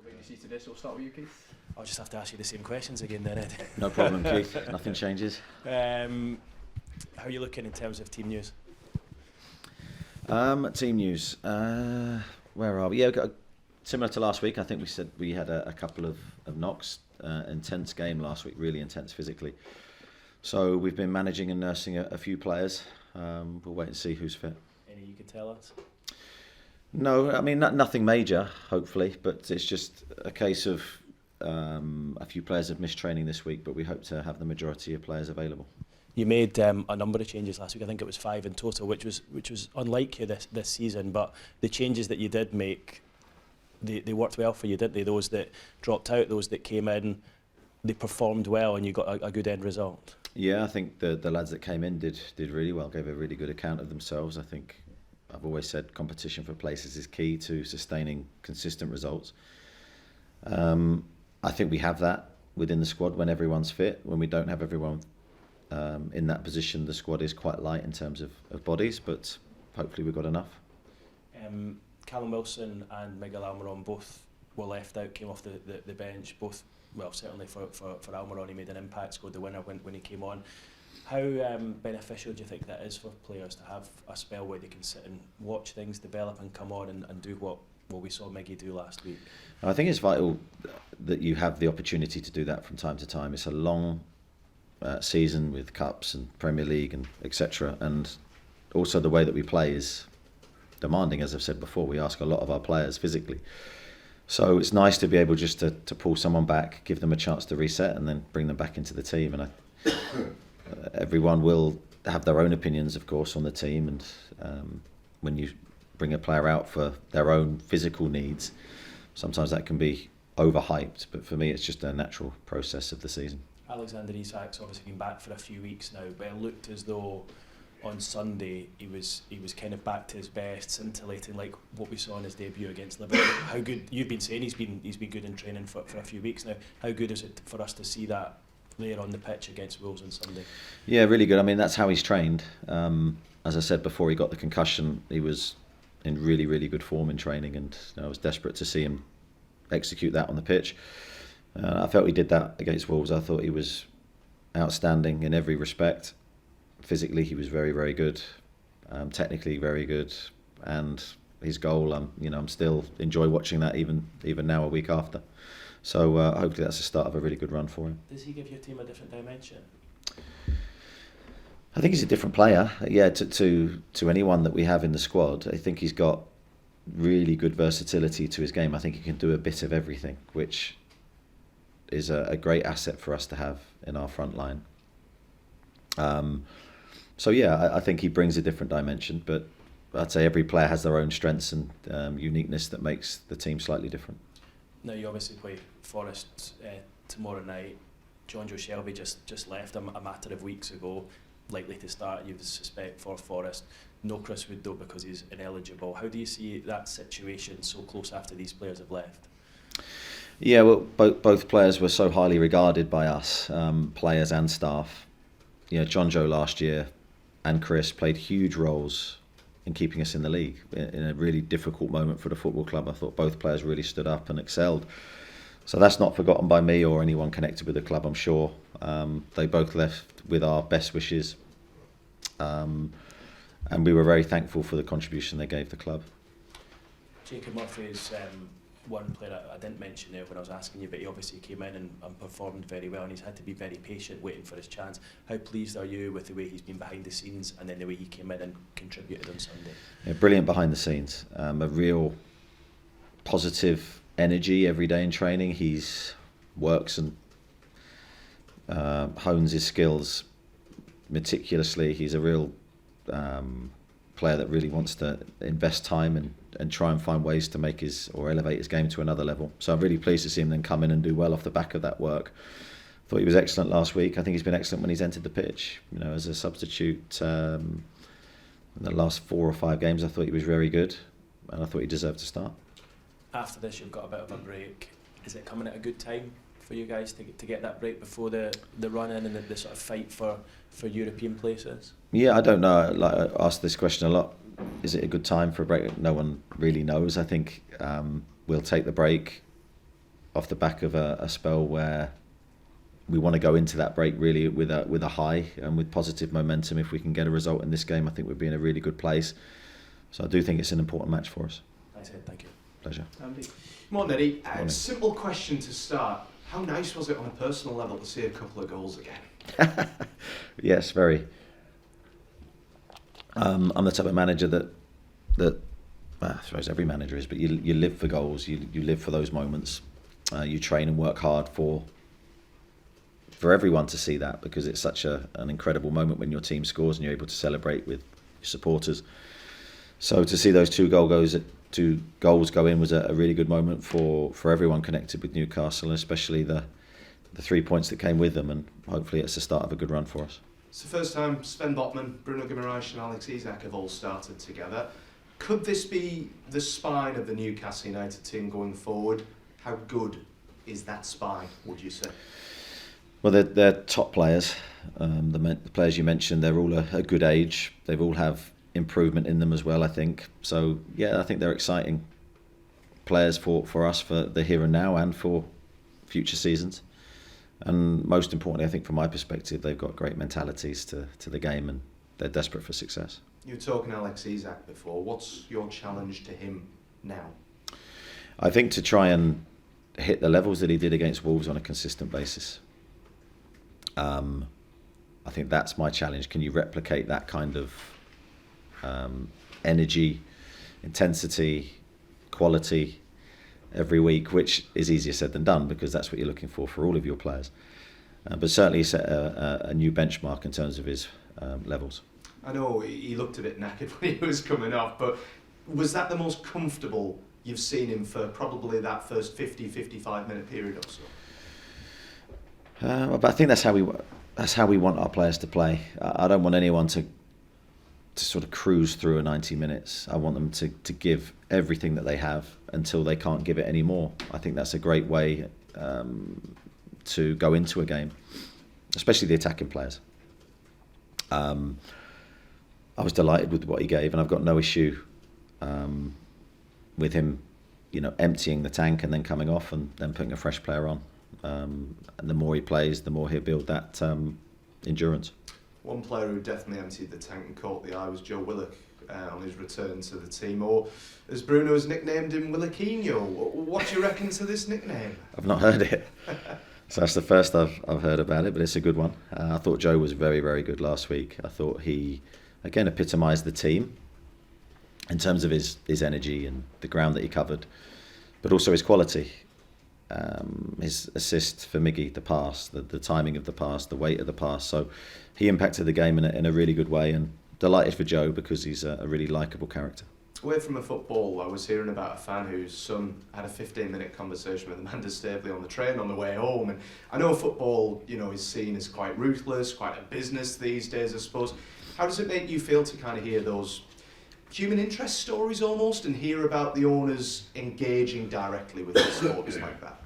What do you see today? So we'll start with you, Keith. I'll just have to ask you the same questions again then, Ed. No problem, Keith. Nothing changes. How are you looking in terms of team news? Team news. Where are we? Yeah, similar to last week. I think we said we had a couple of knocks. Intense game last week, really intense physically. So we've been managing and nursing a few players. We'll wait and see who's fit. Any you could tell us? No, I mean nothing major, hopefully, but it's just a case of a few players have missed training this week, but we hope to have the majority of players available. You made a number of changes last week. I think it was 5 in total, which was unlike you this season. But the changes that you did make, they worked well for you, didn't they? Those that dropped out, those that came in, they performed well, and you got a good end result. Yeah, I think the lads that came in did really well, gave a really good account of themselves. I think I've always said competition for places is key to sustaining consistent results. I think we have that within the squad when everyone's fit. When we don't have everyone in that position, the squad is quite light in terms of bodies, but hopefully we've got enough. Callum Wilson and Miguel Almiron both were left out, came off the bench. Both, well, certainly for Almiron, he made an impact, scored the winner when he came on. How beneficial do you think that is for players to have a spell where they can sit and watch things develop and come on and do what we saw Miggy do last week? I think it's vital that you have the opportunity to do that from time to time. It's a long season with cups and Premier League and etc. And also the way that we play is demanding, as I've said before. We ask a lot of our players physically. So it's nice to be able just to pull someone back, give them a chance to reset and then bring them back into the team. And everyone will have their own opinions, of course, on the team. And when you bring a player out for their own physical needs, sometimes that can be overhyped. But for me, it's just a natural process of the season. Alexander Isak's obviously been back for a few weeks now, but it looked as though on Sunday he was kind of back to his best, scintillating like what we saw in his debut against Liverpool. How good, you've been saying he's been good in training for a few weeks now. How good is it for us to see that there on the pitch against Wolves on Sunday? Yeah, really good. I mean, that's how he's trained. As I said before, he got the concussion. He was in really, really good form in training, and I was desperate to see him execute that on the pitch. I felt he did that against Wolves. I thought he was outstanding in every respect. Physically, he was very, very good. Technically, very good. And his goal, I'm still enjoy watching that even now a week after. So hopefully that's the start of a really good run for him. Does he give your team a different dimension? I think he's a different player. Yeah, to anyone that we have in the squad. I think he's got really good versatility to his game. I think he can do a bit of everything, which is a great asset for us to have in our front line. So yeah, I think he brings a different dimension, but I'd say every player has their own strengths and uniqueness that makes the team slightly different. Now you obviously play Forest tomorrow night. John Joe Shelby just left a matter of weeks ago, likely to start, you would suspect, for Forest. No Chris Wood though, because he's ineligible. How do you see that situation so close after these players have left? Yeah, well, both players were so highly regarded by us, players and staff. You know, John Joe last year and Chris played huge roles in keeping us in the league in a really difficult moment for the football club. I thought both players really stood up and excelled. So that's not forgotten by me or anyone connected with the club, I'm sure. They both left with our best wishes. And we were very thankful for the contribution they gave the club. Jacob Murphy is one player I didn't mention there when I was asking you, but he obviously came in and performed very well, and he's had to be very patient waiting for his chance. How pleased are you with the way he's been behind the scenes and then the way he came in and contributed on Sunday? Yeah, brilliant behind the scenes. A real positive energy every day in training. He's works and hones his skills meticulously. He's a real player that really wants to invest time and try and find ways to make or elevate his game to another level. So I'm really pleased to see him then come in and do well off the back of that work. Thought he was excellent last week. I think he's been excellent when he's entered the pitch. You know, as a substitute in the last 4 or 5 games, I thought he was very good, and I thought he deserved to start. After this, you've got a bit of a break. Is it coming at a good time for you guys to get that break before the run in and the sort of fight for European places? Yeah, I don't know. Like, I asked this question a lot. Is it a good time for a break? No one really knows. I think we'll take the break off the back of a spell where we want to go into that break really with a high and with positive momentum. If we can get a result in this game, I think we'd be in a really good place. So I do think it's an important match for us. That's it, thank you. Pleasure. Andy? Morning, Eddie. Morning. Simple question to start. How nice was it on a personal level to see a couple of goals again? Yes, very. I'm the type of manager that I suppose every manager is, but you live for goals. You live for those moments. You train and work hard for everyone to see that, because it's such an incredible moment when your team scores and you're able to celebrate with your supporters. So to see those two goals go in was a really good moment for everyone connected with Newcastle, and especially the 3 points that came with them, and hopefully it's the start of a good run for us. It's the first time Sven Botman, Bruno Guimaraes and Alex Isak have all started together. Could this be the spine of the Newcastle United team going forward? How good is that spine, would you say? Well, they're top players. The players you mentioned, they're all a good age. They've all have improvement in them as well, I think. So, yeah, I think they're exciting players for us, for the here and now and for future seasons. And most importantly, I think from my perspective, they've got great mentalities to the game, and they're desperate for success. You were talking Alex Isak before. What's your challenge to him now? I think to try and hit the levels that he did against Wolves on a consistent basis. I think that's my challenge. Can you replicate that kind of energy, intensity, quality every week, which is easier said than done, because that's what you're looking for all of your players. But certainly set a new benchmark in terms of his levels. I know he looked a bit knackered when he was coming off, but was that the most comfortable you've seen him for probably that first 50-55 minute period or so? But I think that's how we want our players to play. I don't want anyone to sort of cruise through a 90 minutes. I want them to give everything that they have until they can't give it anymore. I think that's a great way to go into a game, especially the attacking players. I was delighted with what he gave, and I've got no issue with him, emptying the tank and then coming off and then putting a fresh player on. And the more he plays, the more he'll build that endurance. One player who definitely emptied the tank and caught the eye was Joe Willock on his return to the team, or as Bruno has nicknamed him, Willoquinho. What do you reckon to this nickname? I've not heard it. So that's the first I've heard about it, but it's a good one. I thought Joe was very, very good last week. I thought he, again, epitomised the team in terms of his energy and the ground that he covered, but also his quality. His assist for Miggy, the pass, the timing of the pass, the weight of the pass. So he impacted the game in a really good way, and delighted for Joe because he's a really likeable character. Away from a football, I was hearing about a fan whose son had a 15-minute conversation with Amanda Staveley on the train on the way home. And I know football, is seen as quite ruthless, quite a business these days, I suppose. How does it make you feel to kind of hear those human interest stories almost, and hear about the owners engaging directly with the supporters like that?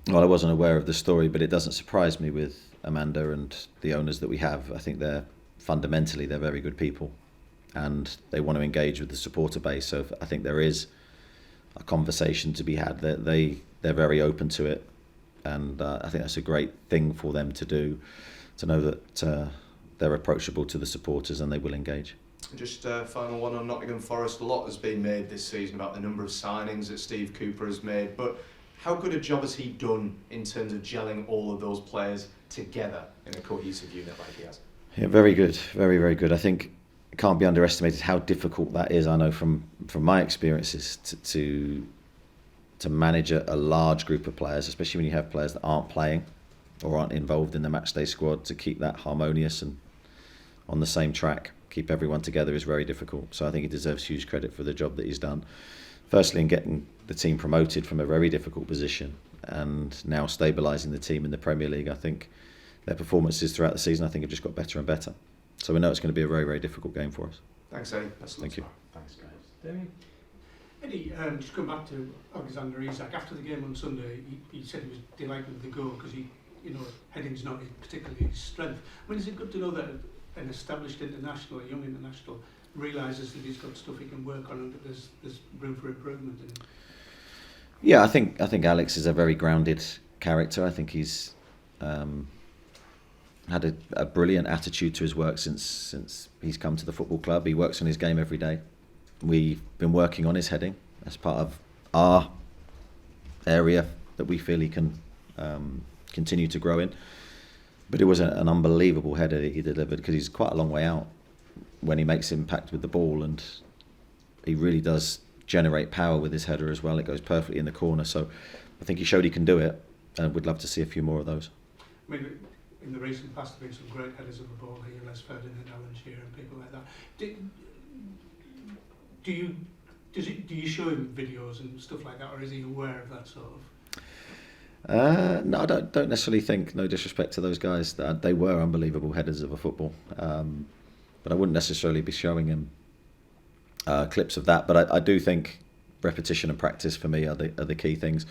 Well, I wasn't aware of the story, but it doesn't surprise me with Amanda and the owners that we have. I think they're very good people, and they want to engage with the supporter base. So I think there is a conversation to be had. They're very open to it, and I think that's a great thing for them to do, to know that they're approachable to the supporters and they will engage. Just a final one on Nottingham Forest. A lot has been made this season about the number of signings that Steve Cooper has made, but how good a job has he done in terms of gelling all of those players together in a cohesive unit like he has? Yeah, very good, very, very good. I think it can't be underestimated how difficult that is. I know from my experiences to manage a large group of players, especially when you have players that aren't playing or aren't involved in the matchday squad, to keep that harmonious and on the same track, keep everyone together is very difficult. So I think he deserves huge credit for the job that he's done. Firstly, in getting the team promoted from a very difficult position and now stabilising the team in the Premier League. I think their performances throughout the season, have just got better and better. So we know it's going to be a very, very difficult game for us. Thanks, Eddie. Thank you. Thanks, guys. Damien? Eddie, just going back to Alexander Isak, after the game on Sunday, he said he was delighted with the goal because heading's not particularly his strength. I mean, is it good to know that an established international, a young international, realises that he's got stuff he can work on and that there's room for improvement in him? Yeah, I think Alex is a very grounded character. I think he's had a brilliant attitude to his work since he's come to the football club. He works on his game every day. We've been working on his heading as part of our area that we feel he can continue to grow in. But it was an unbelievable header that he delivered, because he's quite a long way out when he makes impact with the ball, and he really does generate power with his header as well. It goes perfectly in the corner, so I think he showed he can do it, and we'd love to see a few more of those. I mean, in the recent past, there have been some great headers of the ball here, Les Ferdinand, Alan Shearer and people like that. Do you show him videos and stuff like that, or is he aware of that sort of? No, I don't necessarily think, no disrespect to those guys, that they were unbelievable headers of a football. But I wouldn't necessarily be showing him clips of that. But I do think repetition and practice for me are the key things.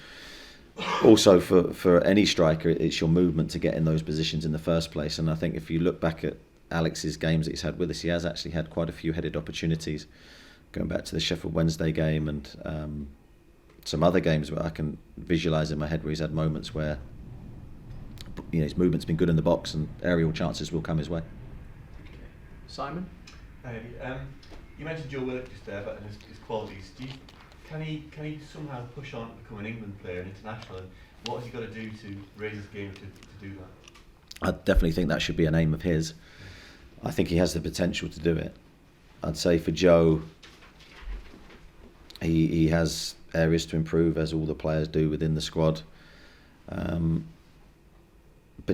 Also, for any striker, it's your movement to get in those positions in the first place. And I think if you look back at Alex's games that he's had with us, he has actually had quite a few headed opportunities. Going back to the Sheffield Wednesday game and some other games where I can visualise in my head where he's had moments where his movement's been good in the box and aerial chances will come his way. Simon? Hey, you mentioned Joe Willock just there, but his qualities. Can he somehow push on to become an England player, an international? And what has he got to do to raise his game to do that? I definitely think that should be an aim of his. I think he has the potential to do it. I'd say for Joe, he has areas to improve, as all the players do within the squad. But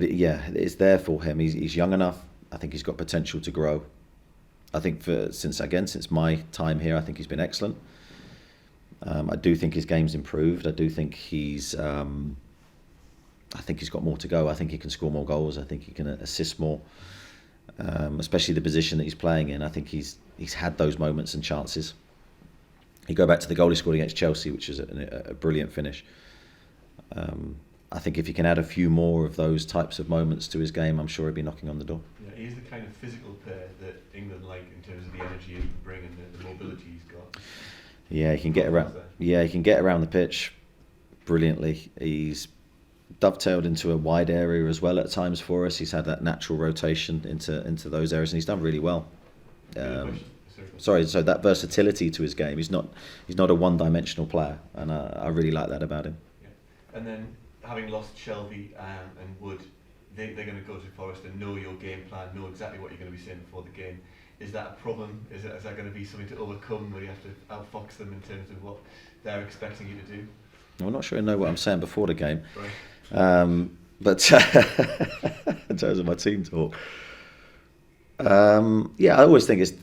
it's there for him. He's young enough. I think he's got potential to grow. I think since my time here, I think he's been excellent. I do think his game's improved. I do think he's got more to go. I think he can score more goals. I think he can assist more, especially the position that he's playing in. I think he's had those moments and chances. You go back to the goal he scored against Chelsea, which is a brilliant finish. I think if he can add a few more of those types of moments to his game, I'm sure he'll be knocking on the door. Yeah, he's the kind of physical player that England like in terms of the energy he can bring and the mobility he's got. Yeah, he can get around. Yeah, he can get around the pitch brilliantly. He's dovetailed into a wide area as well at times for us. He's had that natural rotation into those areas, and he's done really well. So that versatility to his game. He's not a one-dimensional player, and I really like that about him. Yeah. And then having lost Shelby and Wood, they're going to go to Forest and know your game plan, know exactly what you're going to be saying before the game. Is that a problem? Is that going to be something to overcome, where you have to outfox them in terms of what they're expecting you to do? I'm not sure I know what I'm saying before the game, right. But in terms of my team talk, I always think it's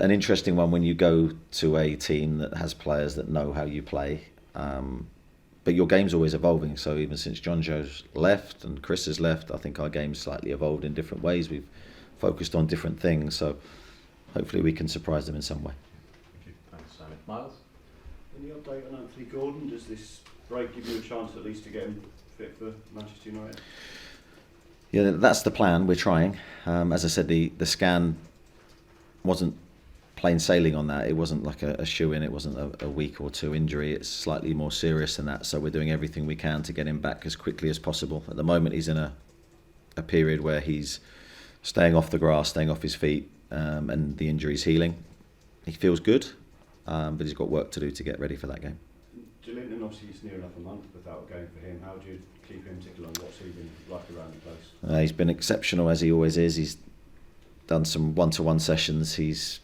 an interesting one when you go to a team that has players that know how you play. But your game's always evolving. So even since John Joe's left and Chris has left, I think our game's slightly evolved in different ways. We've focused on different things. So hopefully we can surprise them in some way. Thank you. Thanks, Simon. Miles? Any update on Anthony Gordon? Does this break give you a chance at least to get him fit for Manchester United? Yeah, that's the plan. We're trying. As I said, the scan wasn't plain sailing on that. It wasn't like a shoe-in. It wasn't a week or two injury. It's slightly more serious than that. So we're doing everything we can to get him back as quickly as possible. At the moment, he's in a period where he's staying off the grass, staying off his feet, and the injury's healing. He feels good, but he's got work to do to get ready for that game. Linton, obviously it's near enough a month without a game for him. How do you keep him tickled on? What's he been like around the place? He's been exceptional, as he always is. He's done some one-to-one sessions. He's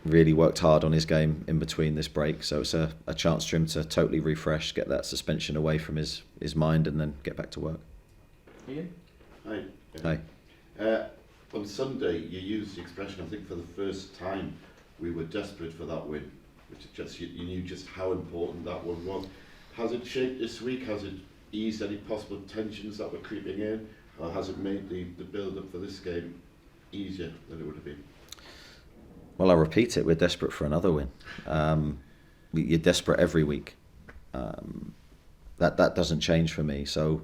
really worked hard on his game in between this break, so it's a chance for him to totally refresh, get that suspension away from his mind, and then get back to work. Ian? Hi. Hi. On Sunday, you used the expression, I think for the first time, we were desperate for that win, which is just, you knew just how important that one was. Has it shaped this week? Has it eased any possible tensions that were creeping in? Or has it made the build-up for this game easier than it would have been? Well, I'll repeat it. We're desperate for another win. You're desperate every week. That doesn't change for me. So,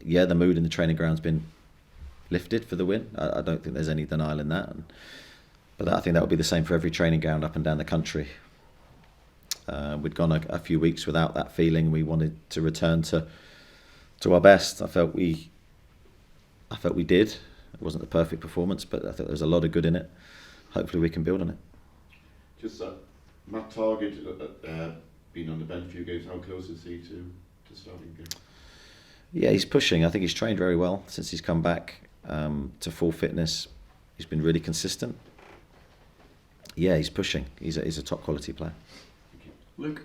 yeah, the mood in the training ground's been lifted for the win. I don't think there's any denial in that. But I think that would be the same for every training ground up and down the country. We'd gone a few weeks without that feeling. We wanted to return to our best. I felt we did. It wasn't a perfect performance, but I think there's a lot of good in it. Hopefully we can build on it. Just Matt Target, been on the bench a few games. How close is he to starting again? Yeah, he's pushing. I think he's trained very well since he's come back to full fitness. He's been really consistent. Yeah, he's pushing. He's a top quality player. Luke?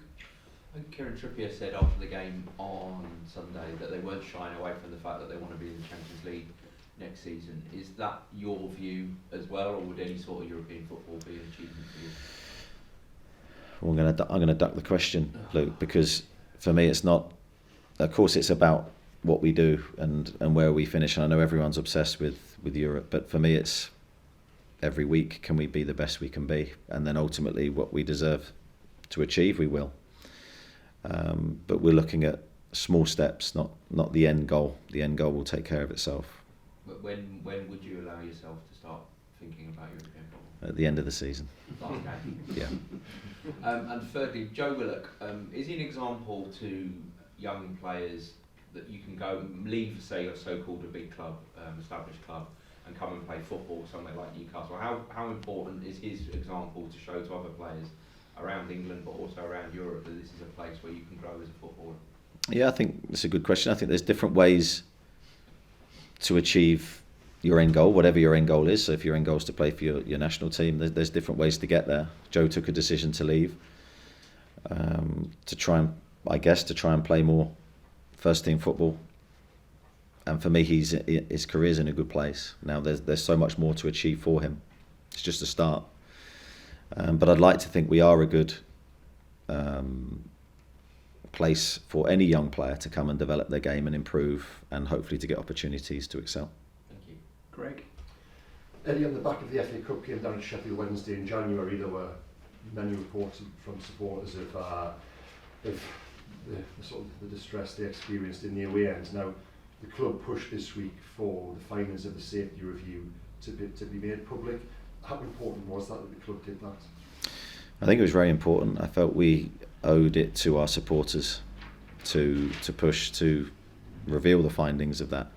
I think Kieran Trippier said after the game on Sunday that they weren't shying away from the fact that they want to be in the Champions League next season. Is that your view as well, or would any sort of European football be an achievement for you? Well, I'm gonna duck the question, Luke, because for me it's not. Of course, it's about what we do and where we finish. And I know everyone's obsessed with Europe, but for me it's every week, can we be the best we can be? And then ultimately what we deserve to achieve, we will. But we're looking at small steps, not the end goal. The end goal will take care of itself. But when would you allow yourself to start thinking about European football? At the end of the season. Last game. Yeah. And thirdly, Joe Willock, is he an example to young players that you can go and leave, say, a so-called a big club, established club, and come and play football somewhere like Newcastle? How important is his example to show to other players around England, but also around Europe, that this is a place where you can grow as a footballer? Yeah, I think it's a good question. I think there's different ways to achieve your end goal, whatever your end goal is. So if your end goal is to play for your national team, there's different ways to get there. Joe took a decision to leave, to try and play more first team football. And for me, his career's in a good place. Now there's so much more to achieve for him. It's just a start. But I'd like to think we are a good place for any young player to come and develop their game and improve, and hopefully to get opportunities to excel. Thank you. Greg? Eddie, on the back of the FA Cup game down at Sheffield Wednesday in January, there were many reports from supporters of the distress they experienced in the away end. Now, the club pushed this week for the findings of the safety review to be made public. How important was that the club did that? I think it was very important. I felt we owed it to our supporters to push to reveal the findings of that.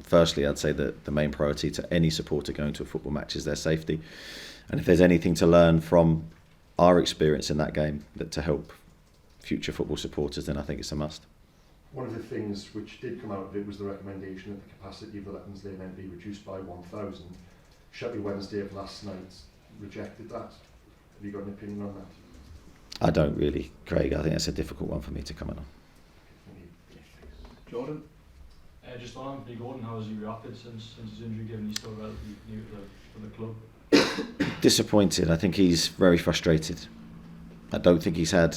Firstly, I'd say that the main priority to any supporter going to a football match is their safety. And if there's anything to learn from our experience in that game that to help future football supporters, then I think it's a must. One of the things which did come out of it was the recommendation that the capacity of the Lettons Lane end be reduced by 1,000. Sheffield Wednesday of last night rejected that. Have you got an opinion on that? I don't really, Craig. I think that's a difficult one for me to comment on. Jordan? Just on Anthony Gordon, how has he reacted since his injury, given he's still relatively new to the club? Disappointed. I think he's very frustrated. I don't think he's had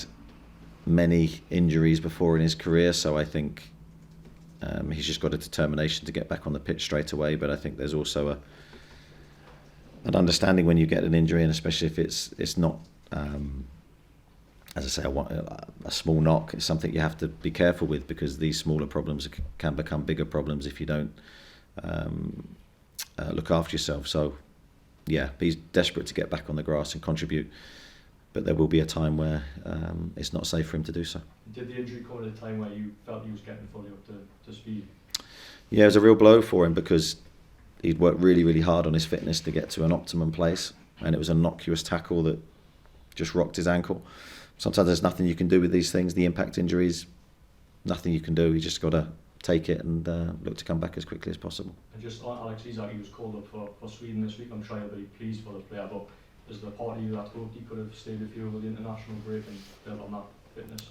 many injuries before in his career, so I think he's just got a determination to get back on the pitch straight away. But I think there's also an understanding when you get an injury, and especially if it's not, as I say, a small knock. It's something you have to be careful with, because these smaller problems can become bigger problems if you don't look after yourself. So yeah, he's desperate to get back on the grass and contribute. But there will be a time where it's not safe for him to do so. Did the injury come at a time where you felt he was getting fully up to speed? Yeah, it was a real blow for him, because he'd worked really, really hard on his fitness to get to an optimum place, and it was a innocuous tackle that just rocked his ankle. Sometimes there's nothing you can do with these things. The impact injuries, nothing you can do. You just got to take it and look to come back as quickly as possible. And just on Alex Isak, he was called up for Sweden this week. I'm sure you're very pleased for the player, but is there a part of you that hoped he could have stayed with you over the international break and built on that fitness?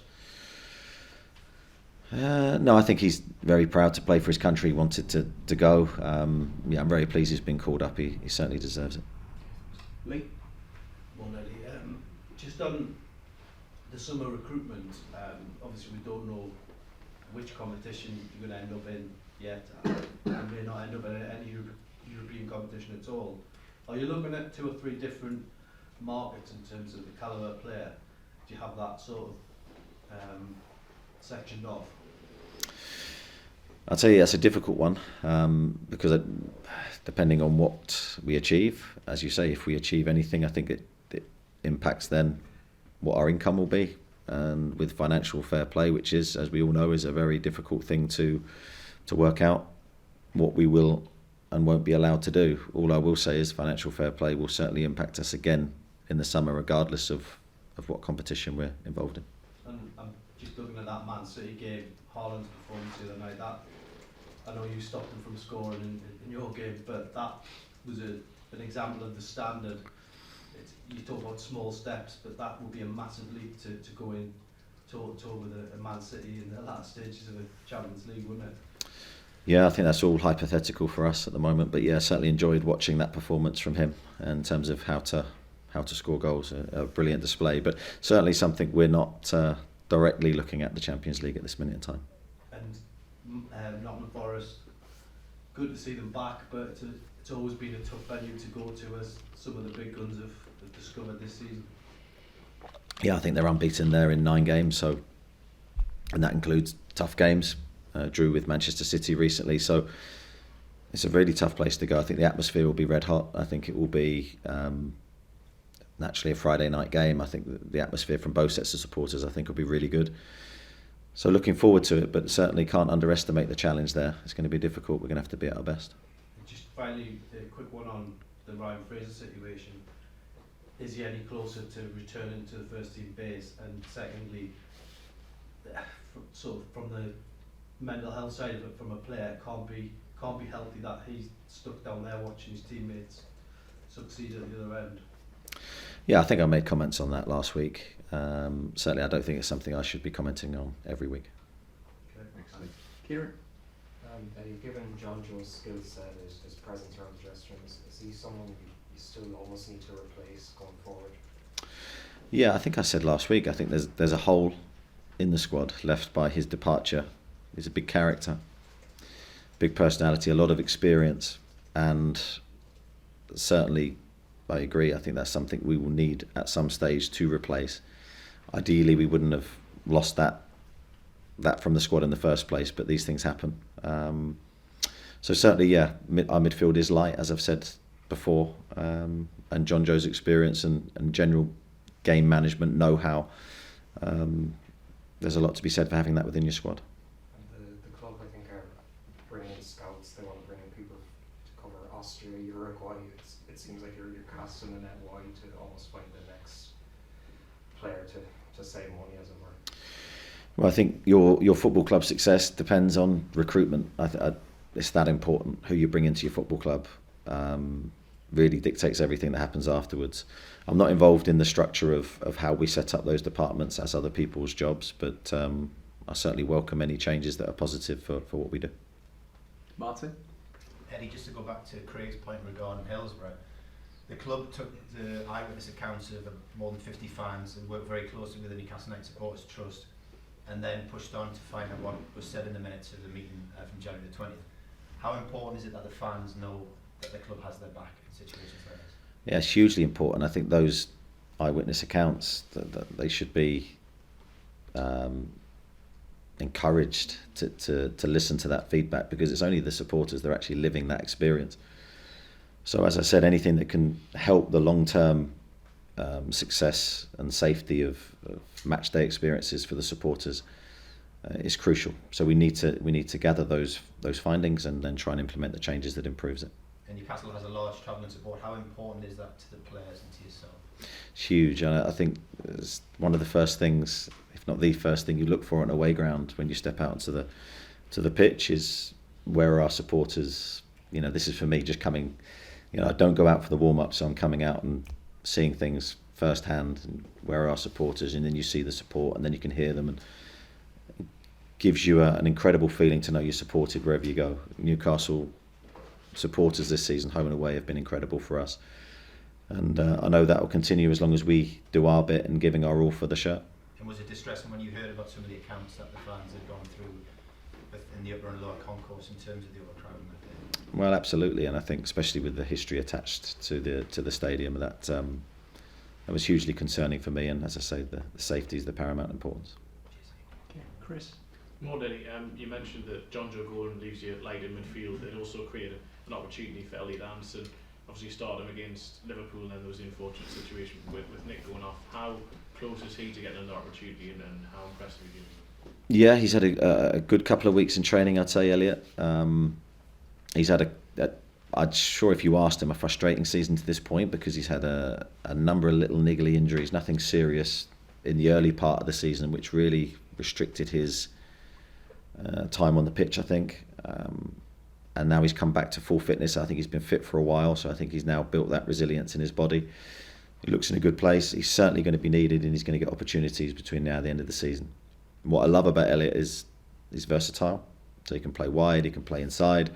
No, I think he's very proud to play for his country. He wanted to go. Yeah, I'm very pleased he's been called up. He certainly deserves it. Lee? Well, Eddie, just on the summer recruitment, obviously we don't know which competition you're going to end up in yet. You may not end up in any European competition at all. Are you looking at 2 or 3 different markets in terms of the calibre of player? Do you have that sort of sectioned off? I'd say that's a difficult one, because depending on what we achieve, as you say, if we achieve anything, I think it impacts then what our income will be, and with financial fair play, which is, as we all know, is a very difficult thing to work out what we will and won't be allowed to do. All I will say is financial fair play will certainly impact us again in the summer, regardless of what competition we're involved in. And I'm just looking at that Man City game, Haaland's performance the other night. That, I know you stopped him from scoring in your game, but that was an example of the standard. You talk about small steps, but that would be a massive leap to go in toe-to-toe with a Man City in the last stages of the Champions League, wouldn't it? Yeah, I think that's all hypothetical for us at the moment, but yeah, certainly enjoyed watching that performance from him in terms of how to score goals. A brilliant display, but certainly something we're not directly looking at the Champions League at this minute in time. And Nottingham Forest, good to see them back, but it's always been a tough venue to go to, as some of the big guns have discovered this season. Yeah, I think they're unbeaten there in 9 games, so, and that includes tough games. Drew with Manchester City recently, so it's a really tough place to go. I think the atmosphere will be red hot. I think it will be naturally a Friday night game. I think the atmosphere from both sets of supporters, I think, will be really good. So looking forward to it, but certainly can't underestimate the challenge there. It's going to be difficult. We're going to have to be at our best. Just finally, a quick one on the Ryan Fraser situation. Is he any closer to returning to the first team base? And secondly, sort of from the mental health side of it, from a player, it can't be healthy that he's stuck down there watching his teammates succeed at the other end. Yeah, I think I made comments on that last week. Certainly, I don't think it's something I should be commenting on every week. Okay, Excellent. Kieran? Given John Joe's skill set, his presence around the dressing room, is he someone you still almost need to replace going forward? Yeah, I think I said last week, I think there's a hole in the squad left by his departure. He's a big character, big personality, a lot of experience, and certainly I agree. I think that's something we will need at some stage to replace. Ideally, we wouldn't have lost that from the squad in the first place, but these things happen. So certainly, yeah, our midfield is light, as I've said before, and John Joe's experience and general game management know-how. There's a lot to be said for having that within your squad. And the club, I think, are bringing in scouts. They want to bring in people to cover Austria, Uruguay. It seems like you're casting a net wide to almost find the next player to save money, as it were. Well, I think your football club success depends on recruitment. It's that important. Who you bring into your football club really dictates everything that happens afterwards. I'm not involved in the structure of how we set up those departments as other people's jobs, but I certainly welcome any changes that are positive for what we do. Martin? Eddie, just to go back to Craig's point regarding Hillsborough, the club took the eyewitness accounts of more than 50 fans and worked very closely with the Newcastle United Supporters Trust, and then pushed on to find out what was said in the minutes of the meeting from January the 20th. How important is it that the fans know that the club has their back in situations like this? Yeah, it's hugely important. I think those eyewitness accounts, that they should be encouraged to listen to that feedback, because it's only the supporters that are actually living that experience. So as I said, anything that can help the long-term success and safety of match day experiences for the supporters is crucial. So we need to gather those findings and then try and implement the changes that improves it. And Newcastle has a large travelling support. How important is that to the players and to yourself? It's huge, and I think it's one of the first things, if not the first thing, you look for on an away ground when you step out to the pitch is where are our supporters. You know, this is for me just coming. You know, I don't go out for the warm up, so I'm coming out and seeing things firsthand. And where are our supporters? And then you see the support, and then you can hear them, and it gives you an incredible feeling to know you're supported wherever you go. Newcastle supporters this season, home and away, have been incredible for us, and I know that will continue as long as we do our bit and giving our all for the shirt. And was it distressing when you heard about some of the accounts that the fans had gone through in the upper and lower concourse in terms of the overcrowding that day? Well, absolutely, and I think especially with the history attached to the stadium, that was hugely concerning for me. And as I say, the safety is the paramount importance. Okay, Chris? More Denny, you mentioned that John Joe Gordon leaves you light in midfield. It also created an opportunity for Elliot Anderson obviously started him against Liverpool, and then there was the unfortunate situation with Nick going off. How close is he to getting another opportunity, and how impressive is he? Yeah, he's had a good couple of weeks in training, I'd say, Elliot. He's had I'm sure if you asked him, a frustrating season to this point, because he's had a number of little niggly injuries, nothing serious in the early part of the season, which really restricted his time on the pitch, I think. And now he's come back to full fitness. I think he's been fit for a while, so I think he's now built that resilience in his body. He looks in a good place. He's certainly going to be needed, and he's going to get opportunities between now and the end of the season. What I love about Elliot is he's versatile. So he can play wide, he can play inside.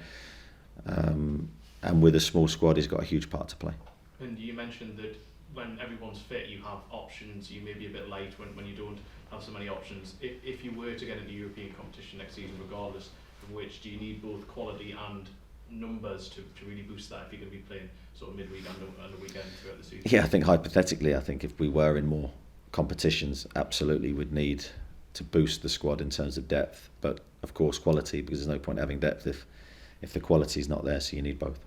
And with a small squad, he's got a huge part to play. And you mentioned that when everyone's fit, you have options. You may be a bit late when you don't have so many options. If you were to get into European competition next season, regardless of which, do you need both quality and numbers to really boost that if you're going to be playing sort of midweek and a weekend throughout the season? Yeah, I think hypothetically, if we were in more competitions, absolutely would need to boost the squad in terms of depth. But of course, quality, because there's no point having depth if the quality is not there, so you need both.